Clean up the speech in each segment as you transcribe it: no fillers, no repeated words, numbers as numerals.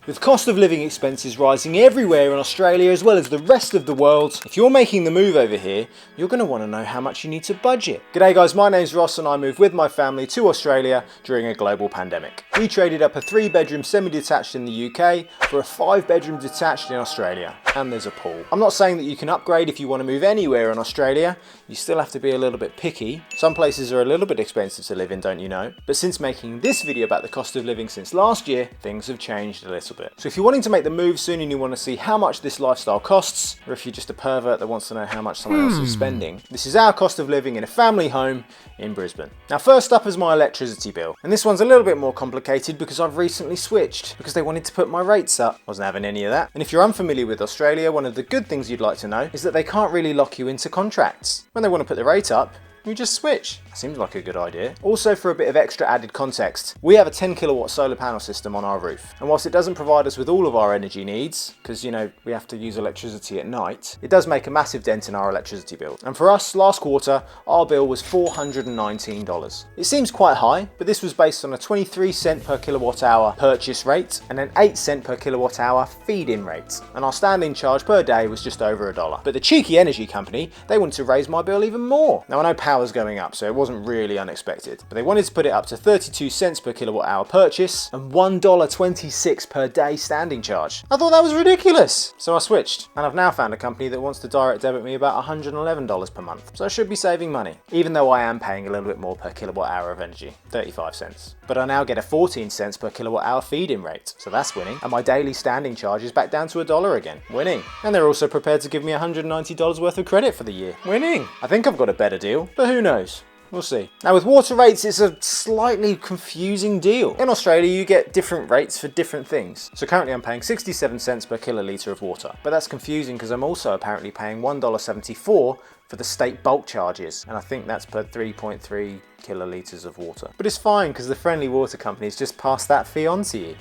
With cost of living expenses rising everywhere in Australia as well as the rest of the world, if you're making the move over here, you're going to want to know how much you need to budget. G'day guys, my name's Ross and I moved with my family to Australia during a global pandemic. We traded up a 3-bedroom semi-detached in the UK for a 5-bedroom detached in Australia. And there's a pool. I'm not saying that you can upgrade if you want to move anywhere in Australia. You still have to be a little bit picky. Some places are a little bit expensive to live in, don't you know? But since making this video about the cost of living since last year, things have changed a little bit. So if you're wanting to make the move soon and you want to see how much this lifestyle costs, or if you're just a pervert that wants to know how much someone else is spending, this is our cost of living in a family home in Brisbane. Now first up is my electricity bill. And this one's a little bit more complicated because I've recently switched because they wanted to put my rates up. Wasn't having any of that. And if you're unfamiliar with Australia, one of the good things you'd like to know is that they can't really lock you into contracts. When they want to put the rate up, you just switch. Seems like a good idea. Also, for a bit of extra added context, we have a 10 kilowatt solar panel system on our roof. And whilst it doesn't provide us with all of our energy needs, because you know, we have to use electricity at night, it does make a massive dent in our electricity bill. And for us, last quarter, our bill was $419. It seems quite high, but this was based on a 23 cent per kilowatt hour purchase rate and an 8 cent per kilowatt hour feed-in rate. And our standing charge per day was just over $1. But the cheeky energy company, they wanted to raise my bill even more. Now I know power's going up, so it wasn't really unexpected, but they wanted to put it up to 32 cents per kilowatt hour purchase and $1.26 per day standing charge. I thought that was ridiculous, so I switched, and I've now found a company that wants to direct debit me about $111 per month, so I should be saving money, even though I am paying a little bit more per kilowatt hour of energy, 35 cents. But I now get a 14 cents per kilowatt hour feed-in rate, so that's winning, and my daily standing charge is back down to $1 again, winning. And they're also prepared to give me $190 worth of credit for the year, winning. I think I've got a better deal, but who knows? We'll see. Now with water rates, it's a slightly confusing deal. In Australia, you get different rates for different things. So currently I'm paying 67 cents per kilolitre of water. But that's confusing because I'm also apparently paying $1.74 for the state bulk charges. And I think that's per 3.3 kilolitres of water. But it's fine because the friendly water companies just pass that fee on to you.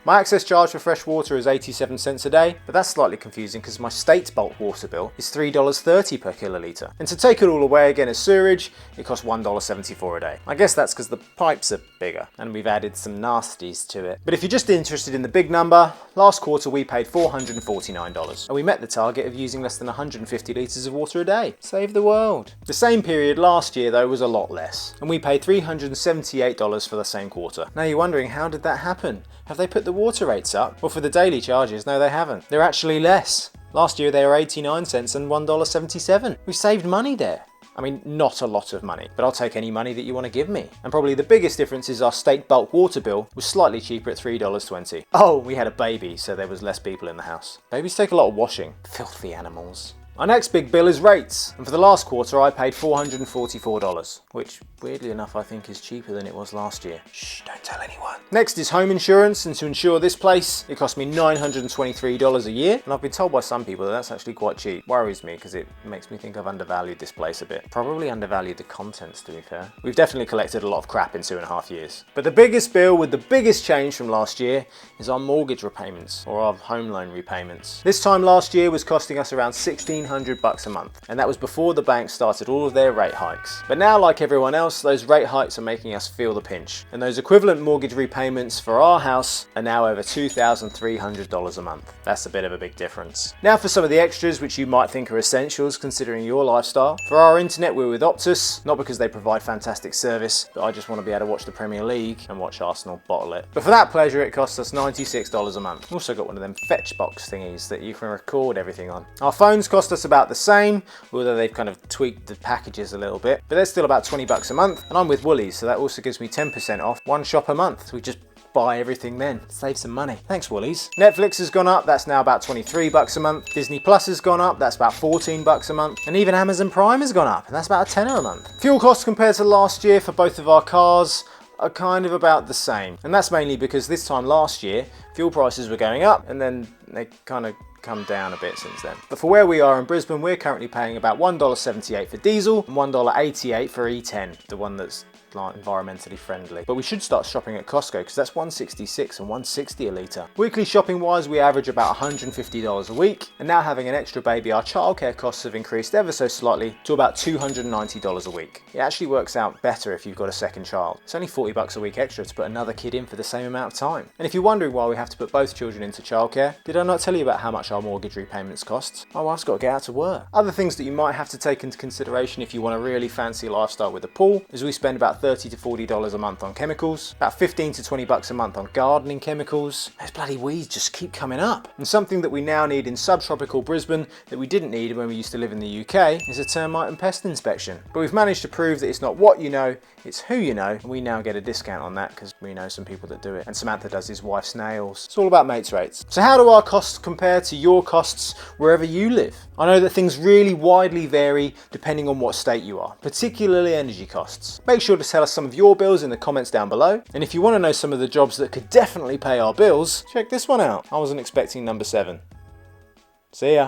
My access charge for fresh water is 87 cents a day, but that's slightly confusing because my state bulk water bill is $3.30 per kilolitre. And to take it all away again as sewerage, it costs $1.74 a day. I guess that's because the pipes are bigger and we've added some nasties to it. But if you're just interested in the big number, last quarter we paid $449 and we met the target of using less than 150 litres of water a day. Save the world. The same period last year though was a lot less, and we paid $378 for the same quarter. Now you're wondering, how did that happen? Have they put the water rates up? Well, for the daily charges, no they haven't. They're actually less. Last year they were 89 cents and $1.77. We've saved money there. I mean, not a lot of money, but I'll take any money that you want to give me. And probably the biggest difference is our state bulk water bill was slightly cheaper at $3.20. Oh, we had a baby, so there was less people in the house. Babies take a lot of washing. Filthy animals. Our next big bill is rates, and for the last quarter I paid $444, which weirdly enough I think is cheaper than it was last year. Shh, don't tell anyone. Next is home insurance, and to insure this place it cost me $923 a year, and I've been told by some people that that's actually quite cheap. Worries me because it makes me think I've undervalued this place a bit. Probably undervalued the contents, to be fair. We've definitely collected a lot of crap in 2.5 years. But the biggest bill with the biggest change from last year is our mortgage repayments, or our home loan repayments. This time last year was costing us around $1,600 a month, and that was before the bank started all of their rate hikes. But now, like everyone else, those rate hikes are making us feel the pinch, and those equivalent mortgage repayments for our house are now over $2,300 a month. That's a bit of a big difference. Now for some of the extras which you might think are essentials considering your lifestyle. For our internet, we're with Optus, not because they provide fantastic service, but I just want to be able to watch the Premier League and watch Arsenal bottle it. But for that pleasure it costs us $96 a month. Also got one of them fetch box thingies that you can record everything on. Our phones cost us about the same, although they've kind of tweaked the packages a little bit, but they're still about $20 a month, and I'm with Woolies, so that also gives me 10% off one shop a month. So we just buy everything then, save some money. Thanks Woolies. Netflix has gone up, that's now about $23 a month. Disney Plus has gone up, that's about $14 a month. And even Amazon Prime has gone up, and that's about a tenner a month. Fuel costs compared to last year for both of our cars are kind of about the same. And that's mainly because this time last year, fuel prices were going up and then they kind of come down a bit since then. But for where we are in Brisbane, we're currently paying about $1.78 for diesel and $1.88 for E10, the one that's environmentally friendly. But we should start shopping at Costco because that's $1.66 and $1.60 a litre. Weekly shopping wise, we average about $150 a week, and now having an extra baby, our childcare costs have increased ever so slightly to about $290 a week. It actually works out better if you've got a second child. It's only $40 a week extra to put another kid in for the same amount of time. And if you're wondering why we have to put both children into childcare, did I not tell you about how much our mortgage repayments cost? My wife's got to get out to work. Other things that you might have to take into consideration if you want a really fancy lifestyle with a pool is we spend about $30 to $40 a month on chemicals, about $15 to $20 a month on gardening chemicals. Those bloody weeds just keep coming up. And something that we now need in subtropical Brisbane that we didn't need when we used to live in the UK is a termite and pest inspection. But we've managed to prove that it's not what you know, it's who you know, and we now get a discount on that because we know some people that do it. And Samantha does his wife's nails. It's all about mates rates. So how do our costs compare to your costs wherever you live? I know that things really widely vary depending on what state you are, particularly energy costs. Make sure to tell us some of your bills in the comments down below. And if you want to know some of the jobs that could definitely pay our bills, check this one out. I wasn't expecting number 7. See ya.